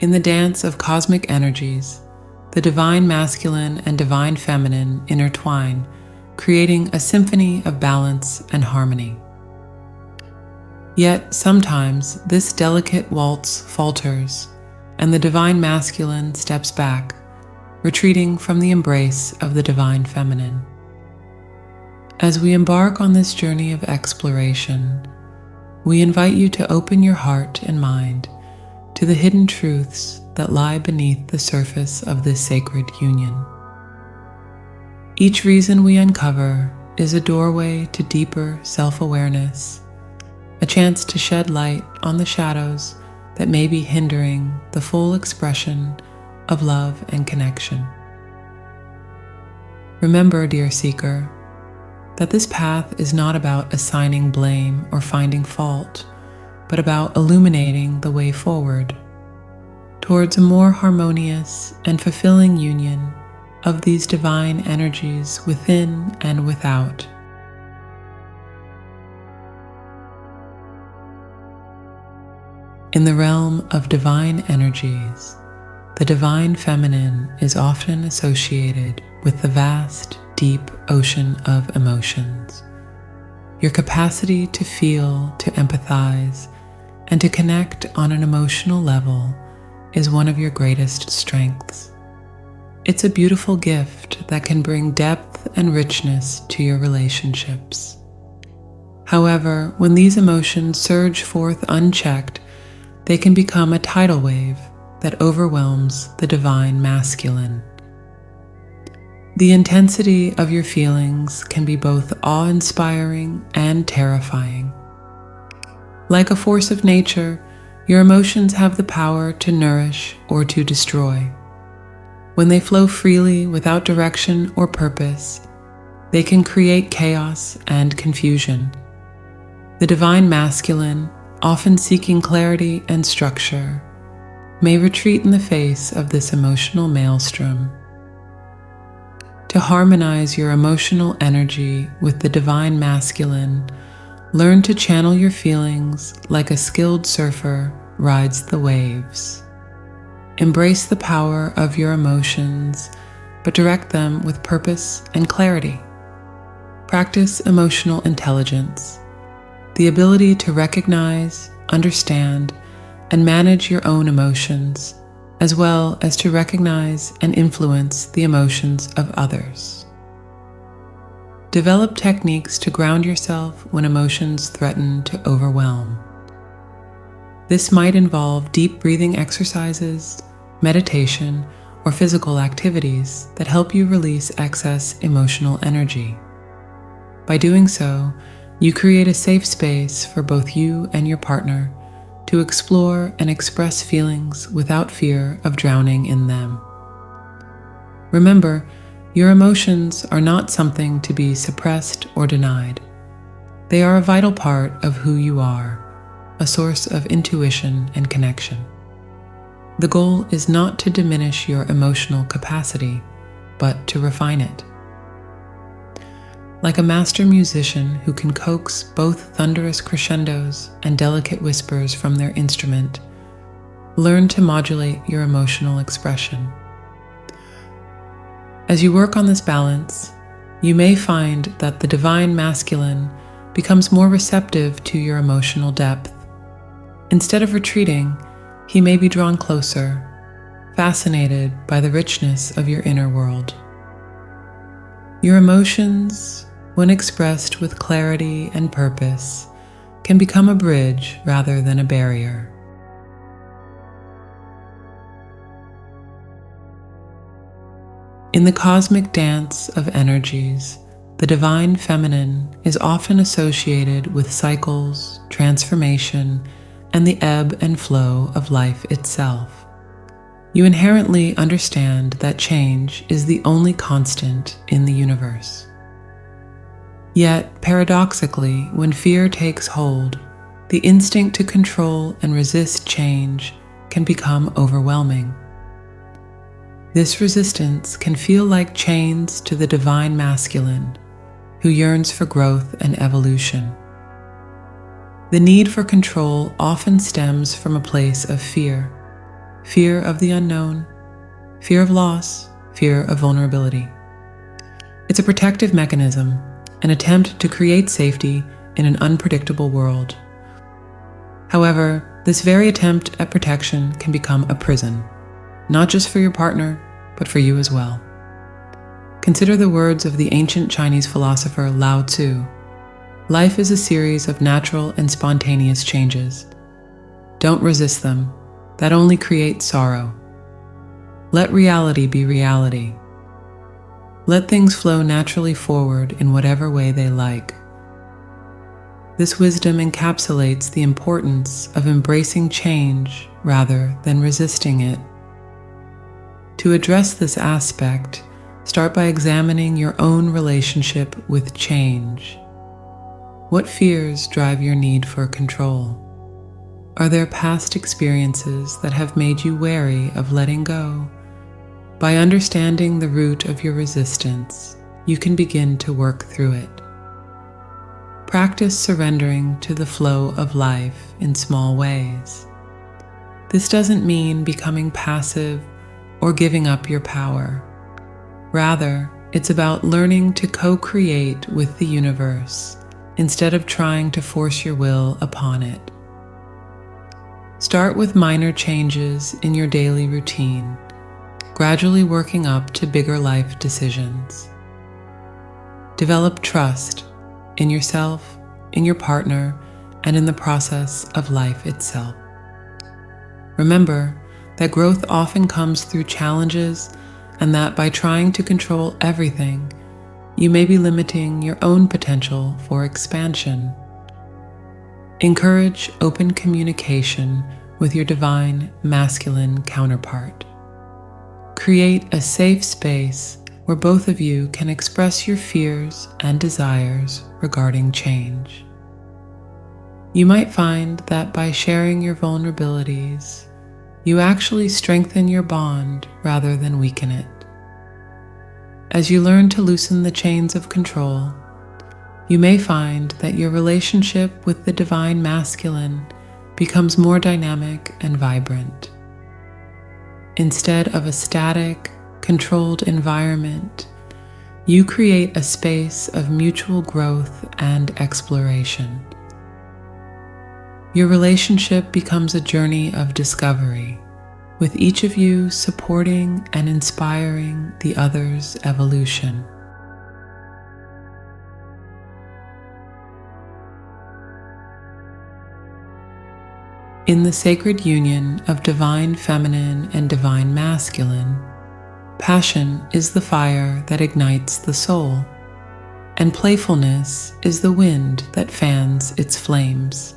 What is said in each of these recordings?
In the dance of cosmic energies, the divine masculine and divine feminine intertwine, creating a symphony of balance and harmony. Yet sometimes this delicate waltz falters, and the divine masculine steps back, retreating from the embrace of the divine feminine. As we embark on this journey of exploration, we invite you to open your heart and mind to the hidden truths that lie beneath the surface of this sacred union. Each reason we uncover is a doorway to deeper self-awareness, a chance to shed light on the shadows that may be hindering the full expression of love and connection. Remember, dear seeker, that this path is not about assigning blame or finding fault, but about illuminating the way forward towards a more harmonious and fulfilling union of these divine energies within and without. In the realm of divine energies, the divine feminine is often associated with the vast, deep ocean of emotions. Your capacity to feel, to empathize, and to connect on an emotional level is one of your greatest strengths. It's a beautiful gift that can bring depth and richness to your relationships. However, when these emotions surge forth unchecked, they can become a tidal wave that overwhelms the divine masculine. The intensity of your feelings can be both awe-inspiring and terrifying. Like a force of nature, your emotions have the power to nourish or to destroy. When they flow freely without direction or purpose, they can create chaos and confusion. The divine masculine, often seeking clarity and structure, may retreat in the face of this emotional maelstrom. To harmonize your emotional energy with the divine masculine, learn to channel your feelings like a skilled surfer rides the waves. Embrace the power of your emotions, but direct them with purpose and clarity. Practice emotional intelligence, the ability to recognize, understand, and manage your own emotions, as well as to recognize and influence the emotions of others. Develop techniques to ground yourself when emotions threaten to overwhelm. This might involve deep breathing exercises, meditation, or physical activities that help you release excess emotional energy. By doing so, you create a safe space for both you and your partner to explore and express feelings without fear of drowning in them. Remember, your emotions are not something to be suppressed or denied. They are a vital part of who you are, a source of intuition and connection. The goal is not to diminish your emotional capacity, but to refine it. Like a master musician who can coax both thunderous crescendos and delicate whispers from their instrument, learn to modulate your emotional expression. As you work on this balance, you may find that the divine masculine becomes more receptive to your emotional depth. Instead of retreating, he may be drawn closer, fascinated by the richness of your inner world. Your emotions, when expressed with clarity and purpose, can become a bridge rather than a barrier. In the cosmic dance of energies, the divine feminine is often associated with cycles, transformation, and the ebb and flow of life itself. You inherently understand that change is the only constant in the universe. Yet, paradoxically, when fear takes hold, the instinct to control and resist change can become overwhelming. This resistance can feel like chains to the divine masculine, who yearns for growth and evolution. The need for control often stems from a place of fear, fear of the unknown, fear of loss, fear of vulnerability. It's a protective mechanism, an attempt to create safety in an unpredictable world. However, this very attempt at protection can become a prison, not just for your partner, but for you as well. Consider the words of the ancient Chinese philosopher Lao Tzu. Life is a series of natural and spontaneous changes. Don't resist them. That only creates sorrow. Let reality be reality. Let things flow naturally forward in whatever way they like. This wisdom encapsulates the importance of embracing change rather than resisting it. To address this aspect, start by examining your own relationship with change. What fears drive your need for control? Are there past experiences that have made you wary of letting go? By understanding the root of your resistance, you can begin to work through it. Practice surrendering to the flow of life in small ways. This doesn't mean becoming passive or giving up your power. Rather, it's about learning to co-create with the universe instead of trying to force your will upon it. Start with minor changes in your daily routine, gradually working up to bigger life decisions. Develop trust in yourself, in your partner, and in the process of life itself. Remember that growth often comes through challenges, and that by trying to control everything, you may be limiting your own potential for expansion. Encourage open communication with your divine masculine counterpart. Create a safe space where both of you can express your fears and desires regarding change. You might find that by sharing your vulnerabilities, you actually strengthen your bond rather than weaken it. As you learn to loosen the chains of control, you may find that your relationship with the divine masculine becomes more dynamic and vibrant. Instead of a static, controlled environment, you create a space of mutual growth and exploration. Your relationship becomes a journey of discovery, with each of you supporting and inspiring the other's evolution. In the sacred union of divine feminine and divine masculine, passion is the fire that ignites the soul, and playfulness is the wind that fans its flames.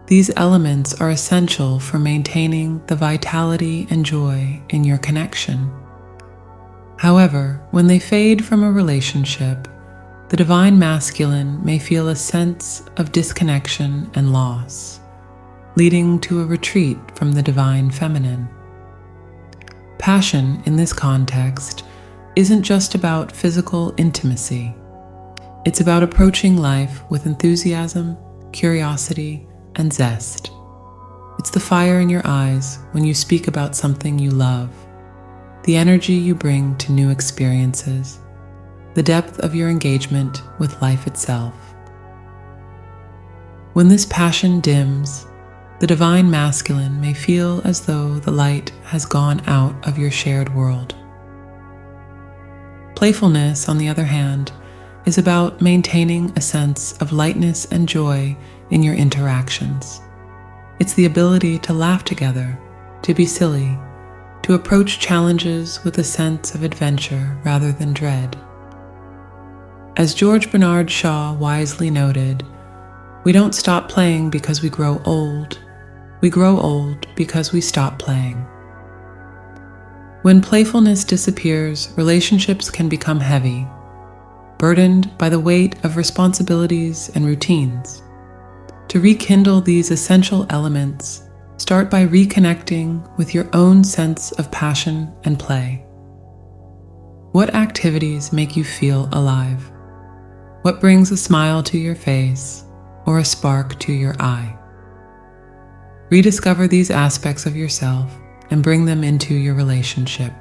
These elements are essential for maintaining the vitality and joy in your connection. However, when they fade from a relationship, the divine masculine may feel a sense of disconnection and loss, leading to a retreat from the divine feminine. Passion in this context isn't just about physical intimacy. It's about approaching life with enthusiasm, curiosity, and zest. It's the fire in your eyes when you speak about something you love, the energy you bring to new experiences, the depth of your engagement with life itself. When this passion dims, the divine masculine may feel as though the light has gone out of your shared world. Playfulness, on the other hand, is about maintaining a sense of lightness and joy in your interactions. It's the ability to laugh together, to be silly, to approach challenges with a sense of adventure rather than dread. As George Bernard Shaw wisely noted, we don't stop playing because we grow old. We grow old because we stop playing. When playfulness disappears, relationships can become heavy, burdened by the weight of responsibilities and routines. To rekindle these essential elements, start by reconnecting with your own sense of passion and play. What activities make you feel alive? What brings a smile to your face or a spark to your eye? Rediscover these aspects of yourself and bring them into your relationship.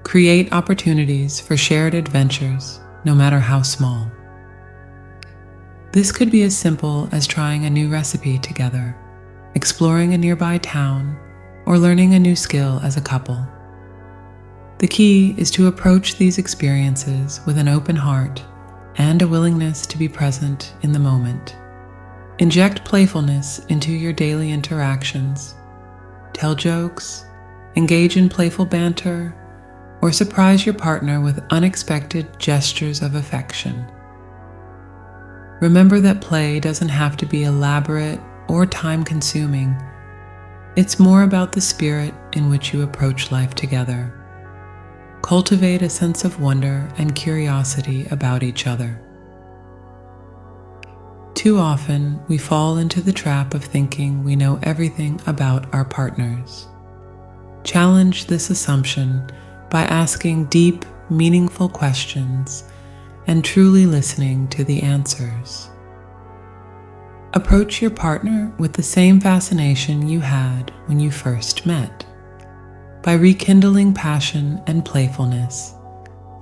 Create opportunities for shared adventures, no matter how small. This could be as simple as trying a new recipe together, exploring a nearby town, or learning a new skill as a couple. The key is to approach these experiences with an open heart and a willingness to be present in the moment. Inject playfulness into your daily interactions. Tell jokes, engage in playful banter, or surprise your partner with unexpected gestures of affection. Remember that play doesn't have to be elaborate or time-consuming. It's more about the spirit in which you approach life together. Cultivate a sense of wonder and curiosity about each other. Too often, we fall into the trap of thinking we know everything about our partners. Challenge this assumption by asking deep, meaningful questions and truly listening to the answers. Approach your partner with the same fascination you had when you first met. By rekindling passion and playfulness,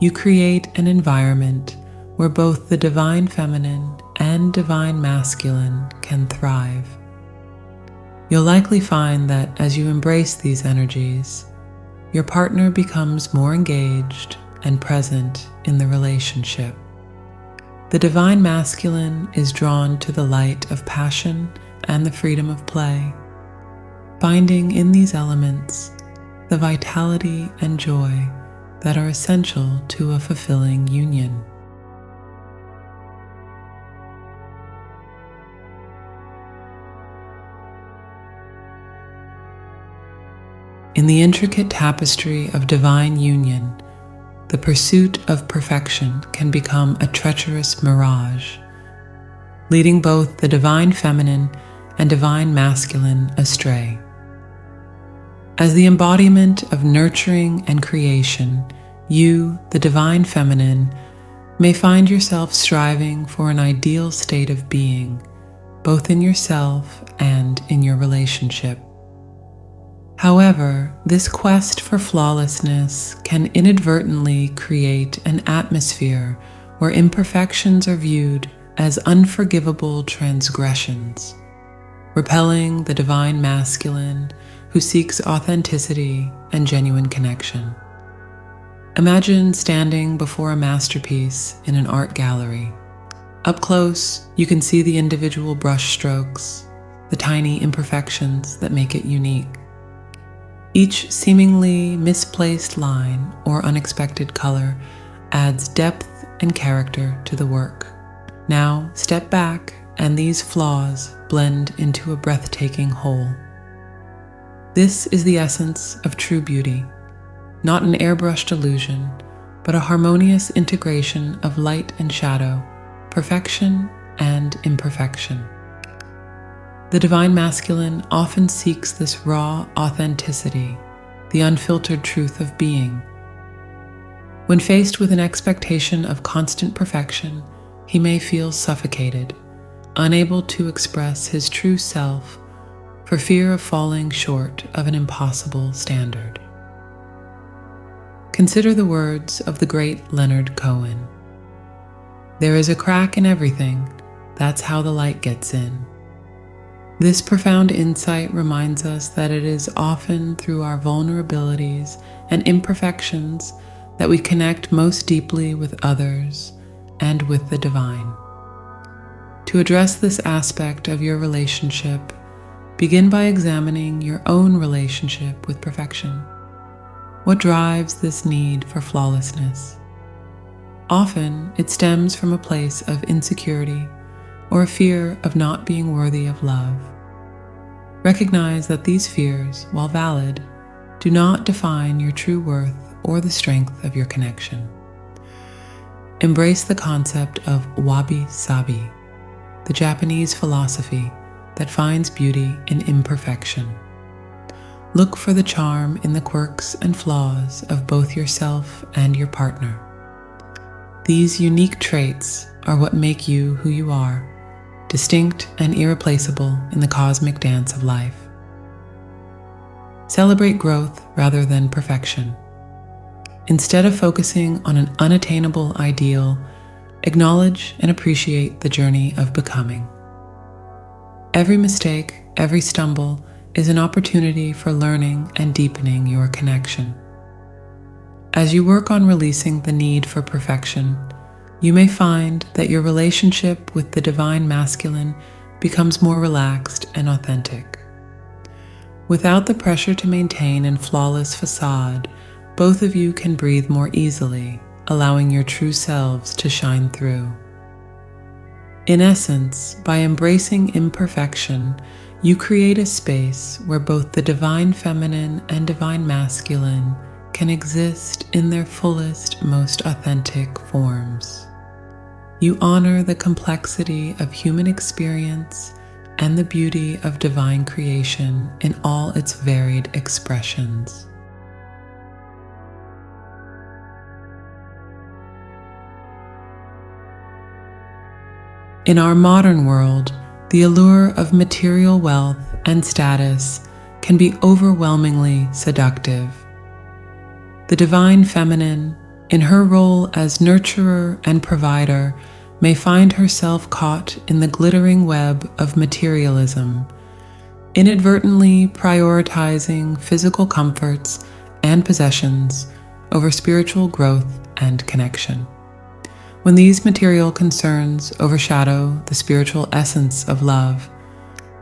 you create an environment where both the divine feminine and divine masculine can thrive. You'll likely find that as you embrace these energies, your partner becomes more engaged and present in the relationship. The divine masculine is drawn to the light of passion and the freedom of play, finding in these elements the vitality and joy that are essential to a fulfilling union. In the intricate tapestry of divine union, the pursuit of perfection can become a treacherous mirage, leading both the divine feminine and divine masculine astray. As the embodiment of nurturing and creation, you, the divine feminine, may find yourself striving for an ideal state of being, both in yourself and in your relationship. However, this quest for flawlessness can inadvertently create an atmosphere where imperfections are viewed as unforgivable transgressions, repelling the divine masculine who seeks authenticity and genuine connection. Imagine standing before a masterpiece in an art gallery. Up close, you can see the individual brush strokes, the tiny imperfections that make it unique. Each seemingly misplaced line or unexpected color adds depth and character to the work. Now step back and these flaws blend into a breathtaking whole. This is the essence of true beauty, not an airbrushed illusion, but a harmonious integration of light and shadow, perfection and imperfection. The divine masculine often seeks this raw authenticity, the unfiltered truth of being. When faced with an expectation of constant perfection, he may feel suffocated, unable to express his true self for fear of falling short of an impossible standard. Consider the words of the great Leonard Cohen. "There is a crack in everything, that's how the light gets in." This profound insight reminds us that it is often through our vulnerabilities and imperfections that we connect most deeply with others and with the divine. To address this aspect of your relationship, begin by examining your own relationship with perfection. What drives this need for flawlessness? Often, it stems from a place of insecurity or a fear of not being worthy of love. Recognize that these fears, while valid, do not define your true worth or the strength of your connection. Embrace the concept of wabi-sabi, the Japanese philosophy that finds beauty in imperfection. Look for the charm in the quirks and flaws of both yourself and your partner. These unique traits are what make you who you are, distinct and irreplaceable in the cosmic dance of life. Celebrate growth rather than perfection. Instead of focusing on an unattainable ideal, acknowledge and appreciate the journey of becoming. Every mistake, every stumble is an opportunity for learning and deepening your connection. As you work on releasing the need for perfection, you may find that your relationship with the divine masculine becomes more relaxed and authentic. Without the pressure to maintain a flawless facade, both of you can breathe more easily, allowing your true selves to shine through. In essence, by embracing imperfection, you create a space where both the divine feminine and divine masculine can exist in their fullest, most authentic forms. You honor the complexity of human experience and the beauty of divine creation in all its varied expressions. In our modern world, the allure of material wealth and status can be overwhelmingly seductive. The divine feminine, in her role as nurturer and provider, may find herself caught in the glittering web of materialism, inadvertently prioritizing physical comforts and possessions over spiritual growth and connection. When these material concerns overshadow the spiritual essence of love,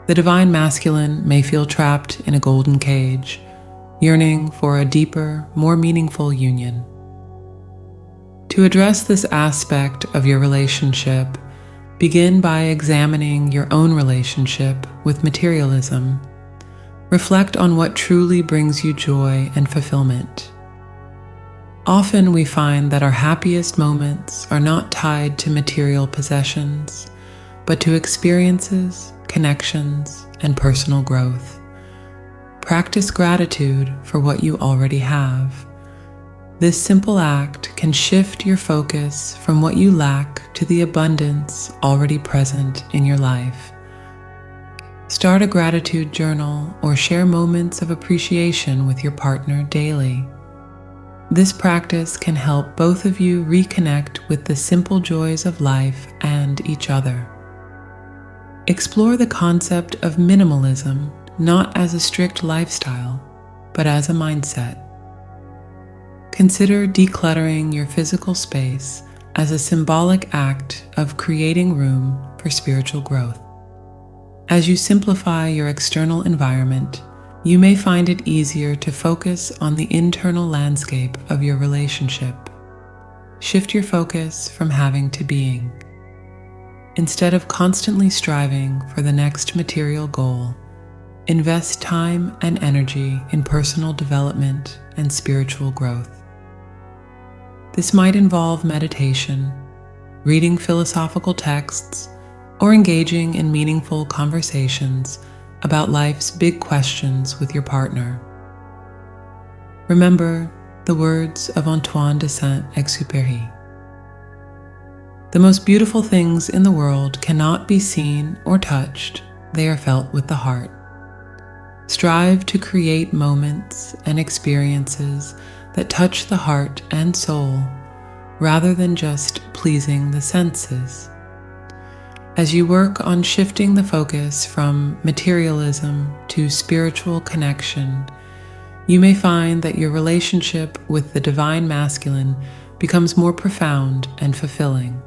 the divine masculine may feel trapped in a golden cage, yearning for a deeper, more meaningful union. To address this aspect of your relationship, begin by examining your own relationship with materialism. Reflect on what truly brings you joy and fulfillment. Often we find that our happiest moments are not tied to material possessions, but to experiences, connections, and personal growth. Practice gratitude for what you already have. This simple act can shift your focus from what you lack to the abundance already present in your life. Start a gratitude journal or share moments of appreciation with your partner daily. This practice can help both of you reconnect with the simple joys of life and each other. Explore the concept of minimalism not as a strict lifestyle, but as a mindset. Consider decluttering your physical space as a symbolic act of creating room for spiritual growth. As you simplify your external environment, you may find it easier to focus on the internal landscape of your relationship. Shift your focus from having to being. Instead of constantly striving for the next material goal, invest time and energy in personal development and spiritual growth. This might involve meditation, reading philosophical texts, or engaging in meaningful conversations about life's big questions with your partner. Remember the words of Antoine de Saint-Exupéry. The most beautiful things in the world cannot be seen or touched, they are felt with the heart. Strive to create moments and experiences that touch the heart and soul, rather than just pleasing the senses. As you work on shifting the focus from materialism to spiritual connection, you may find that your relationship with the divine masculine becomes more profound and fulfilling.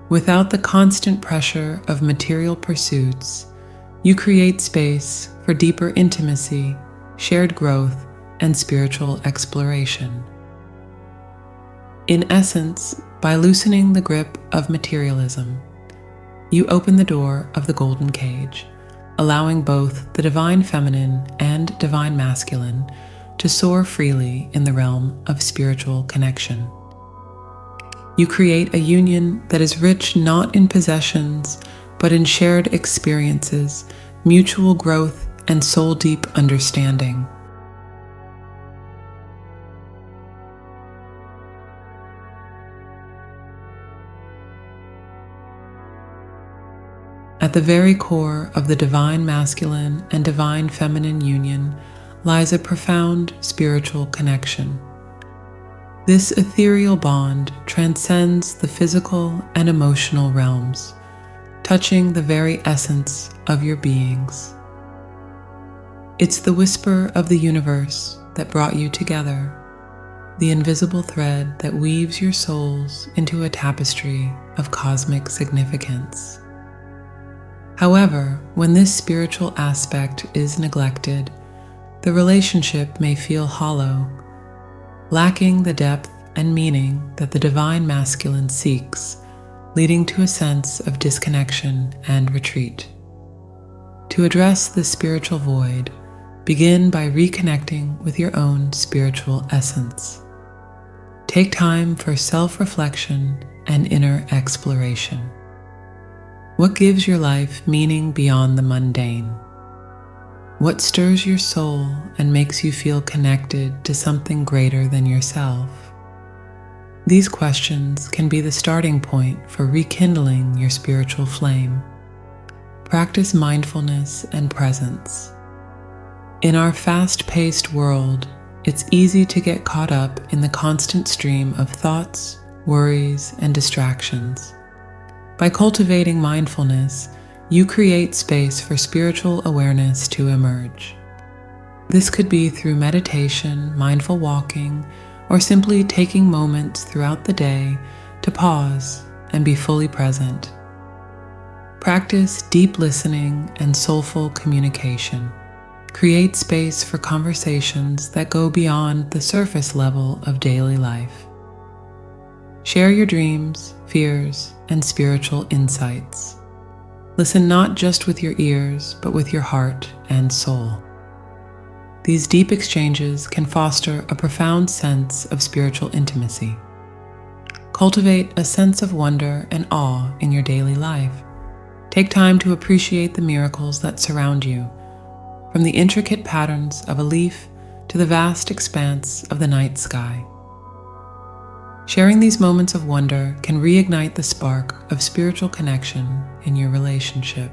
Without the constant pressure of material pursuits, you create space for deeper intimacy, shared growth, and spiritual exploration. In essence, by loosening the grip of materialism, you open the door of the golden cage, allowing both the divine feminine and divine masculine to soar freely in the realm of spiritual connection. You create a union that is rich not in possessions, but in shared experiences, mutual growth, and soul-deep understanding. At the very core of the divine masculine and divine feminine union lies a profound spiritual connection. This ethereal bond transcends the physical and emotional realms, touching the very essence of your beings. It's the whisper of the universe that brought you together, the invisible thread that weaves your souls into a tapestry of cosmic significance. However, when this spiritual aspect is neglected, the relationship may feel hollow, lacking the depth and meaning that the divine masculine seeks, leading to a sense of disconnection and retreat. To address this spiritual void, begin by reconnecting with your own spiritual essence. Take time for self-reflection and inner exploration. What gives your life meaning beyond the mundane? What stirs your soul and makes you feel connected to something greater than yourself? These questions can be the starting point for rekindling your spiritual flame. Practice mindfulness and presence. In our fast-paced world, it's easy to get caught up in the constant stream of thoughts, worries, and distractions. By cultivating mindfulness, you create space for spiritual awareness to emerge. This could be through meditation, mindful walking, or simply taking moments throughout the day to pause and be fully present. Practice deep listening and soulful communication. Create space for conversations that go beyond the surface level of daily life. Share your dreams, fears, and spiritual insights. Listen not just with your ears, but with your heart and soul. These deep exchanges can foster a profound sense of spiritual intimacy. Cultivate a sense of wonder and awe in your daily life. Take time to appreciate the miracles that surround you, from the intricate patterns of a leaf to the vast expanse of the night sky. Sharing these moments of wonder can reignite the spark of spiritual connection in your relationship.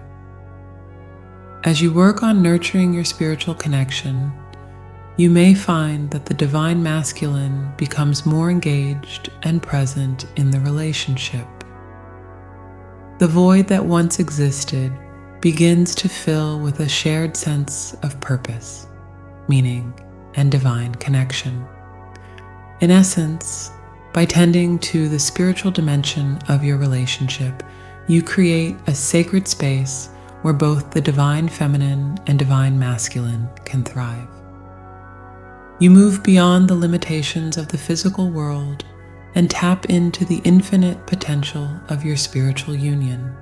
As you work on nurturing your spiritual connection, you may find that the divine masculine becomes more engaged and present in the relationship. The void that once existed begins to fill with a shared sense of purpose, meaning, and divine connection. In essence, by tending to the spiritual dimension of your relationship, you create a sacred space where both the divine feminine and divine masculine can thrive. You move beyond the limitations of the physical world and tap into the infinite potential of your spiritual union.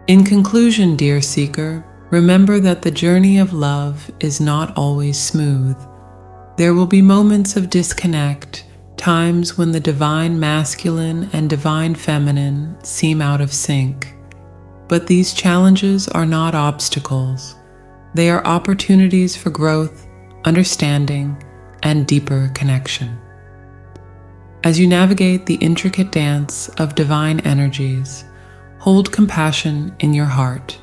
In conclusion, dear seeker, remember that the journey of love is not always smooth. There will be moments of disconnect, times when the divine masculine and divine feminine seem out of sync. But these challenges are not obstacles. They are opportunities for growth, understanding, and deeper connection. As you navigate the intricate dance of divine energies, hold compassion in your heart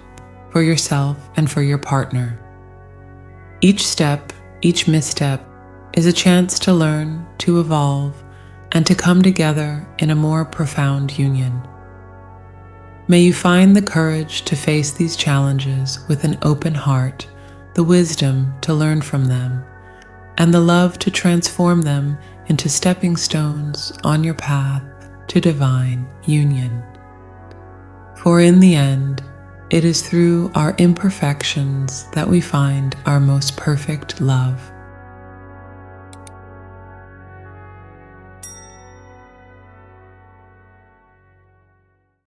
for yourself and for your partner. Each step, each misstep, is a chance to learn, to evolve, and to come together in a more profound union. May you find the courage to face these challenges with an open heart, the wisdom to learn from them, and the love to transform them into stepping stones on your path to divine union. For in the end, it is through our imperfections that we find our most perfect love.